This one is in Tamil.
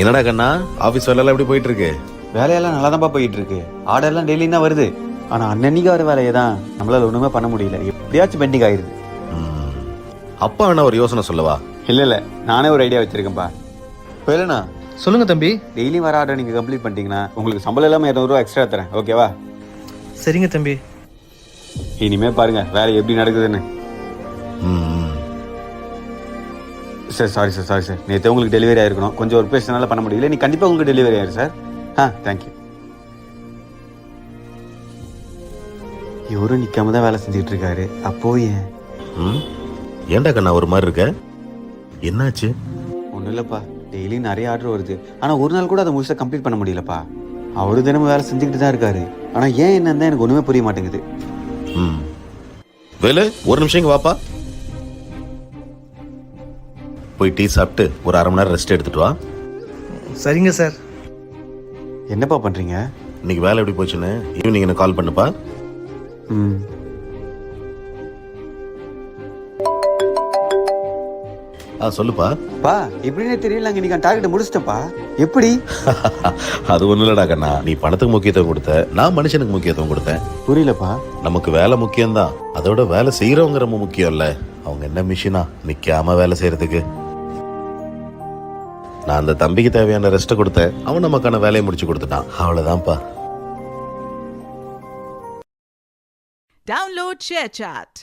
என்னடா கண்ணா, ஆபீஸ் வேலை எப்படி போயிட்டு இருக்கு? வேலையெல்லாம் நல்லா தான்ப்பா போயிட்டு இருக்கு. ஆர்டர்லாம் டெய்லி தான் வருது. ஆனா அன்னன்னைக்கு வர வேலையை தான் நம்மளால ஒண்ணுமே பண்ண முடியல. எப்படியாச்சும் பெண்டிங் ஆயிருது. அப்பா வேணா ஒரு யோசனை சொல்லவா? இல்ல நானே ஒரு ஐடியா வச்சிருக்கேன்ப்பா. இப்போ இல்லைண்ணா, சொல்லுங்க தம்பி. டெய்லியும் வர ஆர்டர் நீங்க கம்ப்ளீட் பண்ணிட்டீங்கன்னா உங்களுக்கு சம்பளம் இல்லாமல் 200 எக்ஸ்ட்ரா தரேன். ஓகேவா? சரிங்க தம்பி. இனிமே பாருங்க வேலை எப்படி நடக்குதுன்னு. Sir sorry sir. நேற்று உங்களுக்கு டெலிவரி ஆயிருக்கணும். கொஞ்சம் ஒரு பேசினால பண்ண முடியல. நீ கண்டிப்பாக உங்களுக்கு டெலிவரி ஆயிரு சார். தேங்க்யூ. இவரும் நிற்காம தான் வேலை செஞ்சுட்டு இருக்காரு. அப்போ ஏன் ஏன்டா கண்ணா ஒரு மாதிரி இருக்க? என்னாச்சு? ஒன்றும் இல்லைப்பா, டெய்லியும் நிறைய ஆர்டர் வருது. ஆனால் ஒரு நாள் கூட அதை முழுசாக கம்ப்ளீட் பண்ண முடியலப்பா. அவரு தினமும் வேலை செஞ்சுக்கிட்டு தான் இருக்காரு. ஆனால் ஏன் என்னன்னு எனக்கு ஒன்றுமே புரிய மாட்டேங்குது. வேலு, ஒரு நிமிஷம் இங்க வாப்பா. போய் டீ சாப்பிட்டு ஒரு அரை மணி நேரம் ரெஸ்ட் எடுத்துட்டு வா. சரிங்க சார். என்னப்பா பண்ணுறீங்க? இன்னைக்கு வேலை எப்படி போச்சுன்னு ஈவினிங் எனக்கு கால் பண்ணுப்பா. சொல்லுப்பா. பா, எப்படின்னே தெரியல. இன்னைக்கு டார்கெட் முடிச்சிட்டப்பா. எப்படி? அது ஒண்ணு இல்லடா கண்ணா, நீ பணத்துக்கு முக்கியத்துவம் கொடுத்த, நான் மனுஷனுக்கு முக்கியத்துவம் கொடுத்தேன். புரியலப்பா. நமக்கு வேலை முக்கியம்தான், அதோட வேலை செய்யறவங்க ரொம்ப முக்கியம் இல்ல. அவங்க என்ன மிஷினா நிக்காம வேலை செய்யறதுக்கு? நான் அந்த தம்பிக்கு தேவையான ரெஸ்ட் கொடுத்தேன், அவன் நமக்கான வேலையை முடிச்சு கொடுத்துட்டான். அவ்வளவுதான்ப்பா. Download ShareChat.